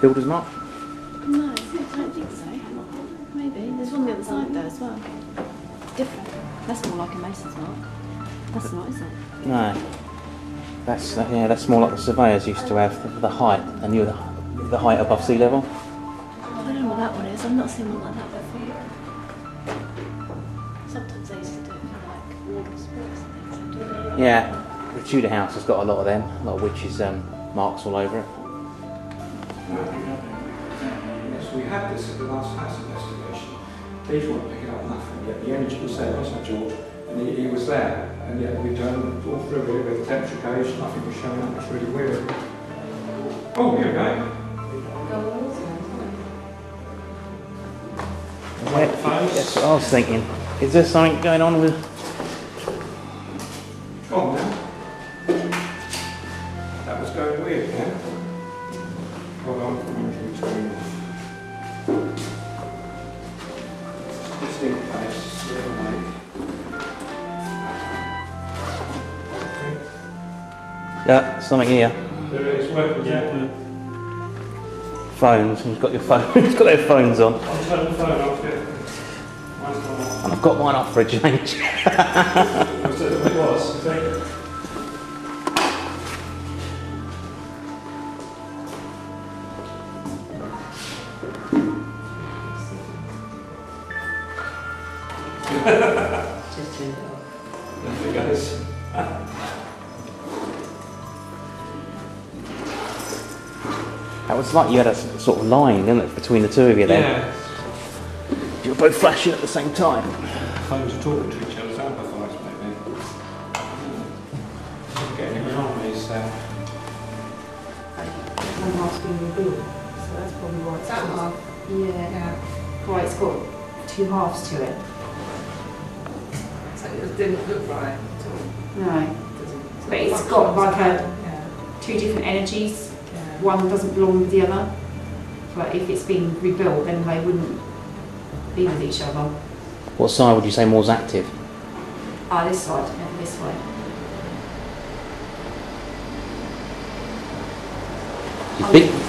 builder's mark? No, I don't think so. Maybe. There's one on the other side there as well. Different. That's more like a mason's mark. That's not, is it? No. That's yeah. That's more like the surveyors used to have the height, and you the height above sea level. I don't know what that one is. I've not seen one like that before. Sometimes they used to do it for like warders' bricks and things. Like that. Yeah. The Tudor House has got a lot of them, a lot of witches' marks all over it. Yes, we had this at the last house investigation. These weren't picking up nothing, yet the energy was there, wasn't it, George? And he was there, and yet we done all through it with temperature gauge, nothing was showing up. It's really weird. Oh, here we go. That's what I was thinking. Is there something going on with... Go on now. That was going weird, yeah? Hold on, I'm going to turn it off. Just in case, little mate. Yeah, something here. There it is, working, yeah. Phones, who's got your phone? Who's got their phones on? I'll turn the phone off, yeah. Mine's gone off. And I've got mine off for a change. Was that what it was? Just turn it off. There it goes. That was like you had a sort of line, didn't it, between the two of you then? Yeah. You were both flashing at the same time. Phones are talking to each other's amplifiers, maybe. Getting it wrong is One half's been rebuilt, so that's probably why it's That half? Yeah. Right, it's got two halves to it. So it didn't look right at all. No. But it's got like Yeah. two different energies. Yeah. One doesn't belong with the other. But if it's been rebuilt, then they wouldn't be with each other. What side would you say more's active? This side, yeah, this way.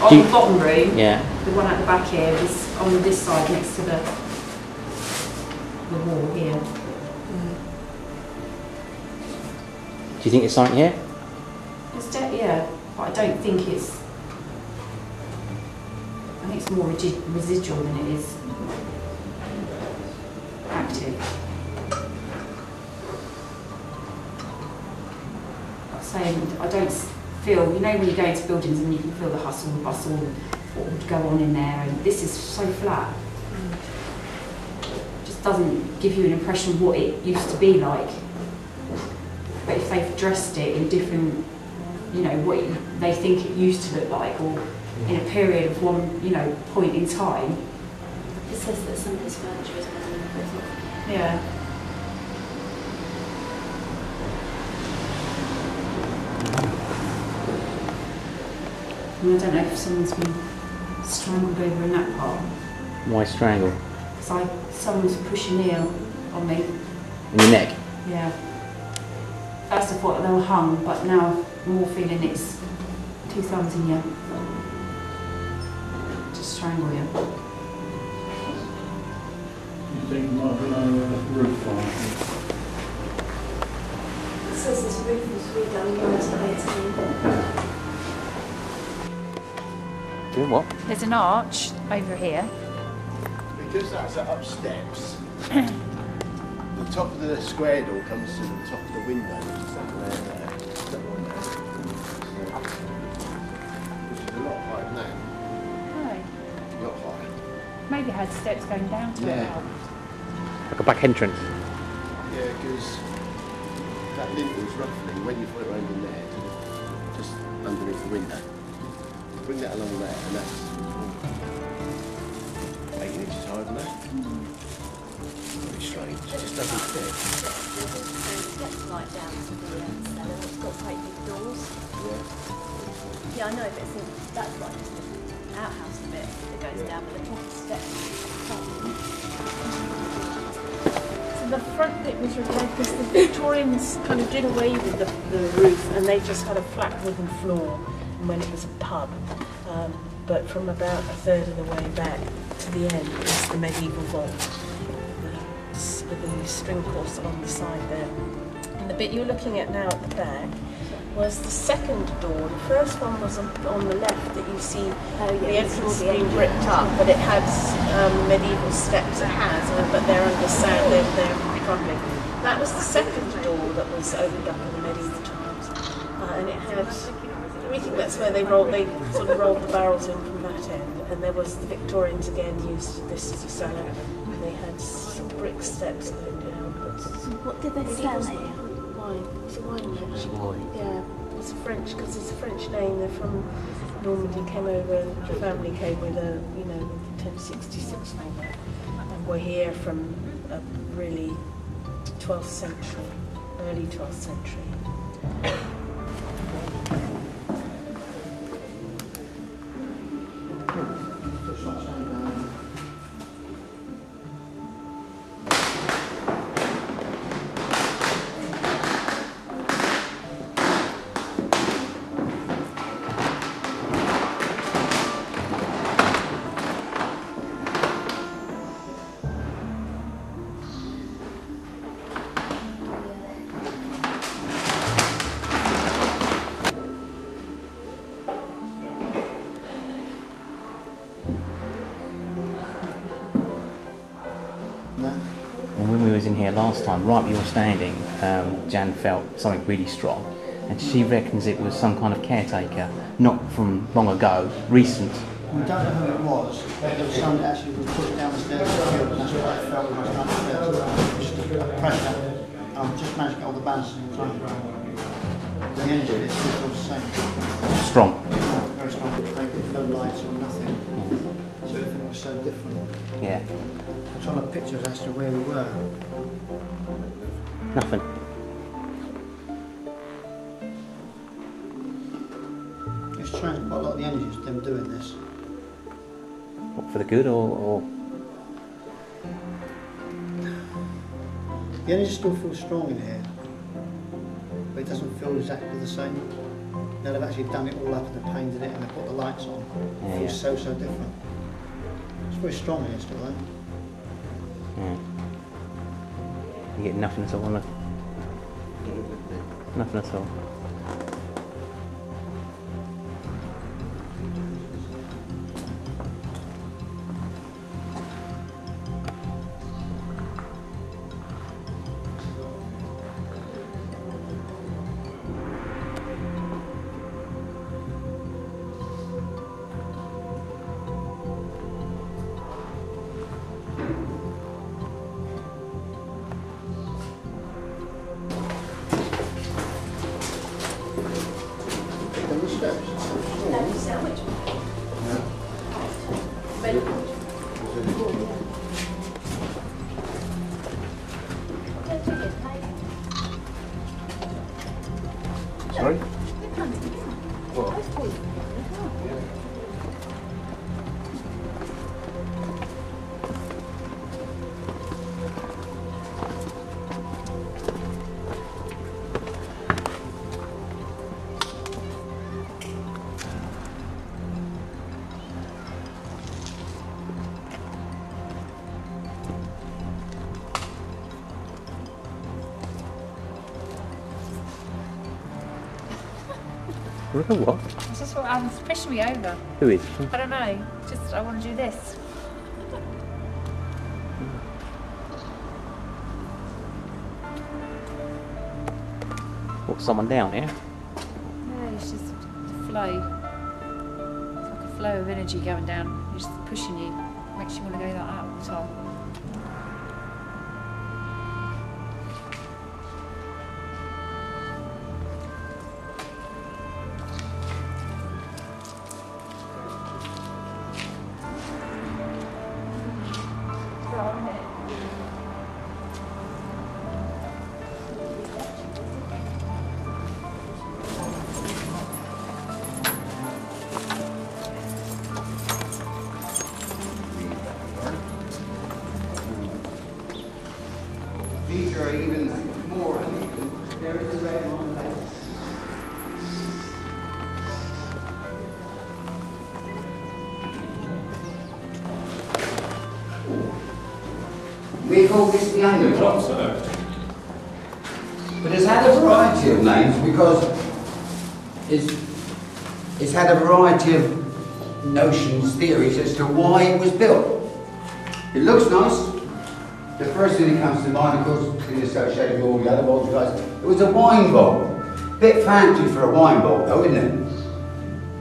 On the bottom room, yeah. the one at the back here is on this side next to the wall here. Do you think it's something here? Yeah, but I don't think it's. I think it's more residual than it is active. Like saying, I don't feel. You know when you go into buildings and you can feel the hustle and bustle and what would go on in there, and this is so flat. It just doesn't give you an impression of what it used to be like. But if they've dressed it in different, you know, what they think it used to look like, or in a period of one, you know, point in time. It says that some of this furniture is better than others. Yeah. And I don't know if someone's been strangled over in that part. Why strangle? Because someone's pushing me on me. In your neck? Yeah. First I thought they were hung, but now I'm more feeling it's two thumbs in you. Just strangle you. You think there might be no roof on it? It says this roof was redone in 1918. Doing what? There's an arch over here. Because that's up steps, the top of the square door comes to the top of the window, which is that one there. That one there. Which is a lot higher than that. Right. A lot higher. Maybe it had steps going down to Yeah. it. Like a back entrance? Yeah, because that lintel's roughly, when you put it around in there, just underneath the window. Bring that along there, and that's 8 inches higher than that. Very strange, it just doesn't fit. Steps right down to the cellar. It's got quite big doors. Yeah. Yeah, I know, but that's like just an outhouse a bit that goes down, but the proper steps. So the front bit was repaired because the Victorians kind of did away with the roof, and they just had a flat wooden floor when it was a pub. but from about a third of the way back to the end is the medieval vault, with the string course along the side there. And the bit you're looking at now at the back was the second door. The first one was on the left that you see the entrance being bricked up, but it had medieval steps. It has, but they're under sand, they're crumbling. That was the second door that was opened up in the medieval times, and it had everything. That's where they sort of rolled the barrels in from that end. And there was the Victorians again used this as a cellar. They had some brick steps going down. What did they sell here? Wine. It's a wine merchant. It's wine. Yeah, it's a French, because it's a French name. They're from Normandy, came over, the family came with a, 1066 and all that. And we're here from a really 12th century, early 12th century. When we was in here last time, right where you were standing, Jan felt something really strong, and she reckons it was some kind of caretaker, not from long ago, recent. We don't know who it was, but there was someone that actually was pushed down the stairs and killed, and that's what I felt when I was down the stairs. Just a pressure. Just managed to get all the balance in the time. The energy is still the same. Strong. Very strong. No lights or nothing. So everything was so different. Yeah. I'm trying to picture as to where we were. Nothing. It's changed quite a lot of the energies, them doing this. What, for the good or? The energy still feels strong in here, but it doesn't feel exactly the same. Now they've actually done it all up and they've painted it and they've put the lights on. It feels so different. It's very strong in here still though. Yeah. You get nothing at all on it. Nothing at all. Sorry? What? It's just what Alan's pushing me over. Who is? I don't know. Just I want to do this. What, someone down here? No, it's just the flow. It's like a flow of energy going down. It's just pushing you. Makes you want to go like that all the time. call this the undercroft? So, But it's had a variety of names because it's had a variety of notions, theories as to why it was built. It looks nice. The first thing that comes to mind, of course, is associated with all the other vaults, guys. It was a wine vault. Bit fancy for a wine vault, though, isn't it?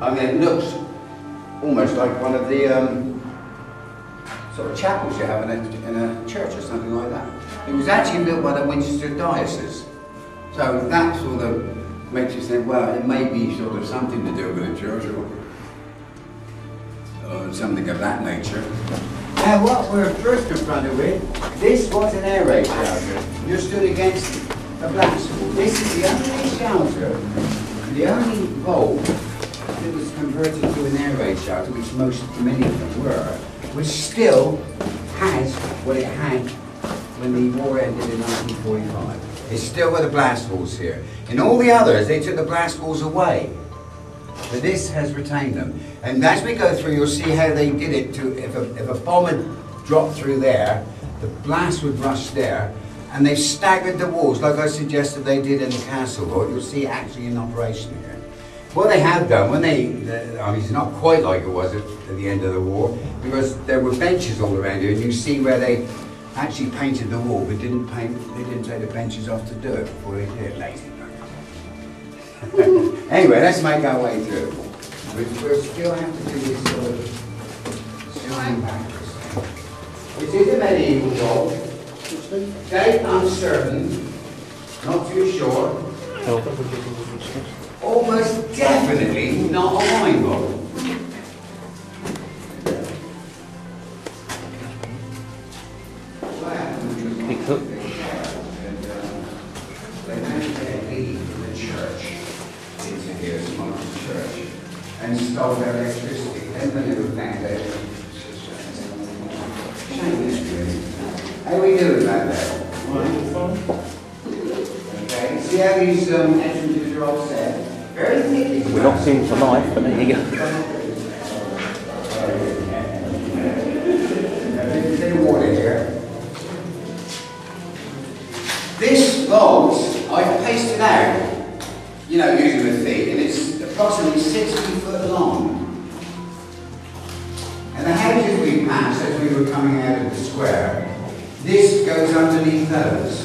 I mean, it looks almost like one of the sort of chapels you have in a church or something like that. It was actually built by the Winchester Diocese. So that sort of makes you think, well, it may be sort of something to do with a church or something of that nature. Now what we're first confronted with, this was an air raid shelter. You stood against a blast wall. This is the only shelter, the only vault that was converted to an air raid shelter, which many of them were, which still has what it had when the war ended in 1945. It's still got the blast walls here. In all the others, they took the blast walls away. But this has retained them. And as we go through, you'll see how they did it to, if a bomb had dropped through there, the blast would rush there, and they've staggered the walls, like I suggested they did in the castle vault. You'll see actually in operation here. What they have done, when I mean, it's not quite like it was at the end of the war, because there were benches all around here, and you see where they actually painted the wall, but they didn't take the benches off to do it before they did it, lazy buggers. Anyway, let's make our way through. We'll still have to do this sort of slime back. It is a medieval vault. Date uncertain, not too sure. Almost definitely not a wine vault. Big hook. They managed to lead the church into here, small church, and stole their electricity. Then they never found out. How we doing about that? Okay, see how these entrances are all set? Very thick. We're locked in for life, but there you go. There's a bit of water here. This vault, I've pasted out, you know, using the feet, and it's approximately 60 foot long. And the houses we passed as we were coming out of the square, this goes underneath those.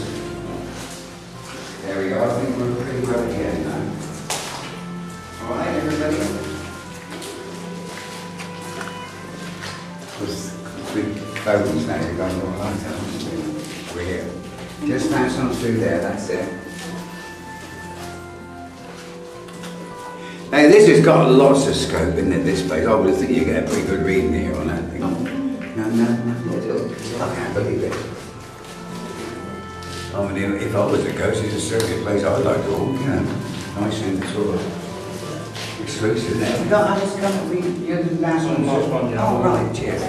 There we go, I think we're pretty well again now. Alright, everybody? Because big phones now, you're going all right now. We're here. Just pass on through there, that's it. Now this has got lots of scope, isn't it, this place? I would think you get a pretty good reading here on that thing. No, I can't believe it. I mean, if I was a ghost, it's a circuit place I'd like to walk, you know. Nice and sort of exclusive there. We got others coming, you're the last one. Oh, right, cheers.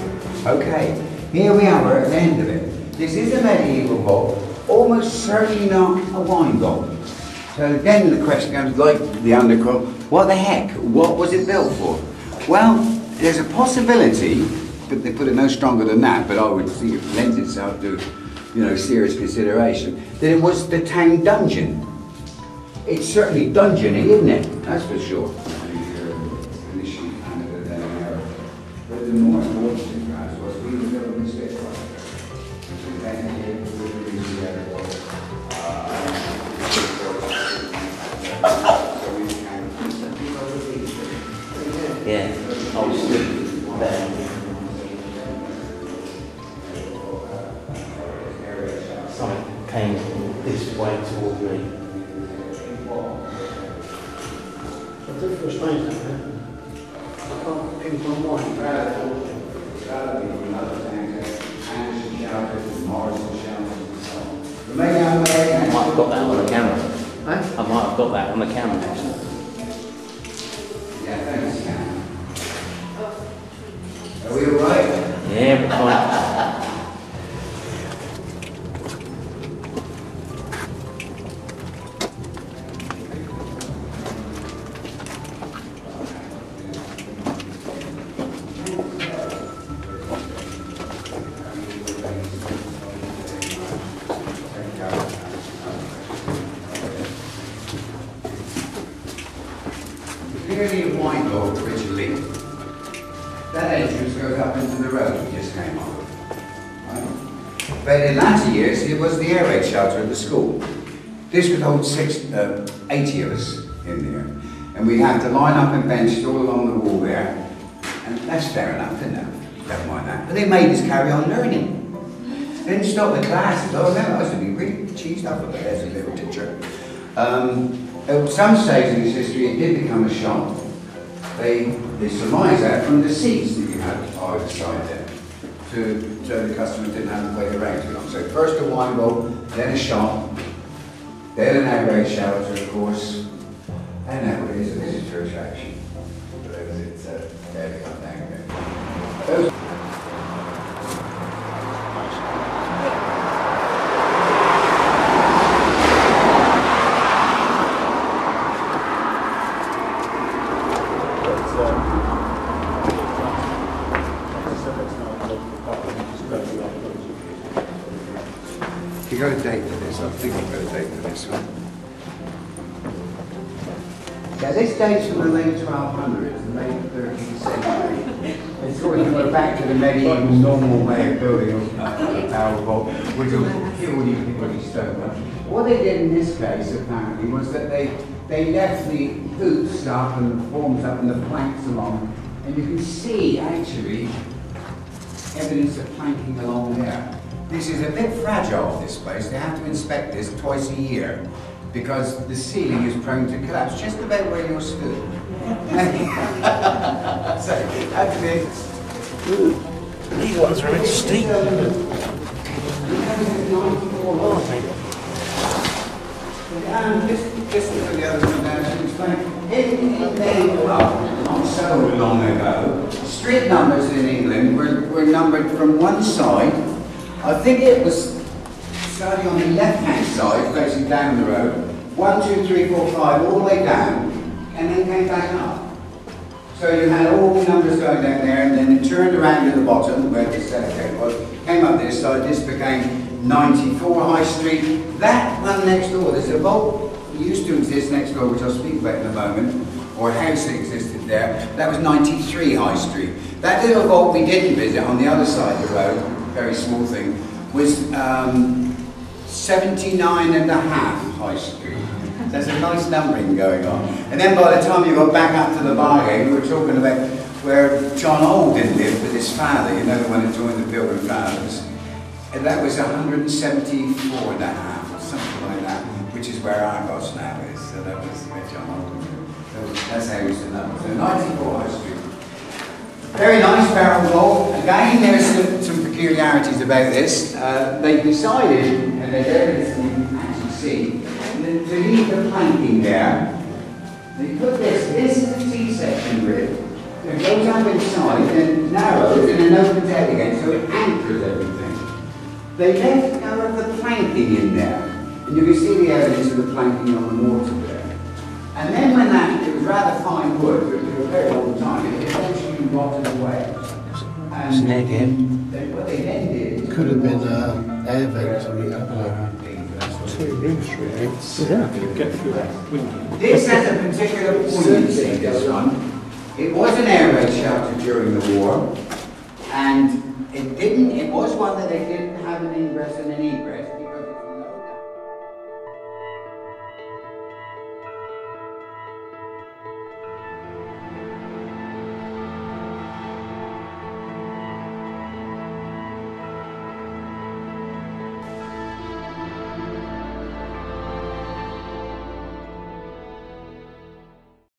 Okay, here we are, we're at the end of it. This is a medieval vault, almost certainly not a wine vault. So then the question comes, like the undercroft, what the heck? What was it built for? Well, there's a possibility, but they put it no stronger than that, but I would think it lends itself to, you know, serious consideration, that it was the town dungeon. It's certainly dungeony, isn't it? That's for sure. But the more important thing for us was we were building this bit right. Yeah, I was stood there. Something came this way toward me. I think it was strange that, man. I can't pinpoint why. I might have got that on the camera. Eh? I might have got that on the camera actually. Yeah, thanks, Cam. Are we alright? Yeah, we're fine. clearly a wine vault originally. That entrance goes up into the road we just came off. Right? But in latter years, it was the air raid shelter at the school. This would hold 80 of us in there. And we'd have to line up in benches all along the wall there. And that's fair enough, isn't it? Don't mind that. But they made us carry on learning. They didn't stop the classes. I remember I used to be really cheesed up about it as a little teacher. At some stage in its history, it did become a shop. They surmised that from the seats that you had either side there, so the customers didn't have to wait around too long. So first a wine vault, then a shop, then an air raid shelter, of course, and now it is a visitor attraction. But it's fairly up down there. You got a date for this? I think I've got a date for this one. Yeah, this dates from the late 1200s, the late 13th century. It's sort of going back to the medieval normal way of building a power vault, which was purely stone. What they did in this case, apparently, was that they left the hoops up and the forms up and the planks along, and you can see, actually, evidence of planking along there. This is a bit fragile, this place. They have to inspect this twice a year because the ceiling is prone to collapse, just about where you're stood. So, actually, These ones are a bit steep. Just for the other one now to explain. Not so long ago, street numbers in England were numbered from one side. I think it was starting on the left-hand side, facing down the road, 1, 2, 3, 4, 5, all the way down, and then came back up. So you had all the numbers going down there, and then it turned around to the bottom, where the staircase was, came up this side, this became 94 High Street. That one next door, there's a vault that used to exist next door, which I'll speak about in a moment, or a house that existed there. That was 93 High Street. That little vault we didn't visit on the other side of the road, very small thing, was 79.5 High Street. There's a nice numbering going on. And then by the time you got back up to the bargain, we were talking about where John Alden lived with his father, you know, the one who joined the Pilgrim Fathers. And that was 174.5 or something like that, which is where Argos now is. So that was where John Alden lived. That's how he used to number. So 94 High Street. Very nice barrel vault. Again, there's some peculiarities about this. They decided, and there's evidence that you can actually see, to leave the planking there. They put this is a T-section rib. It goes up inside and narrows and then opens out again, so it anchors everything. They left none of the planking in there. And you can see the evidence of the planking on the mortar there. And then when it was rather fine wood, but it was very long time, it eventually rotted away. And what they then did... Could have been air vents on the upper. 2 rooms really. You get through that window. This has a particular poignancy, this one. It was an air raid shelter during the war, and it was one that they didn't have an ingress and an egress.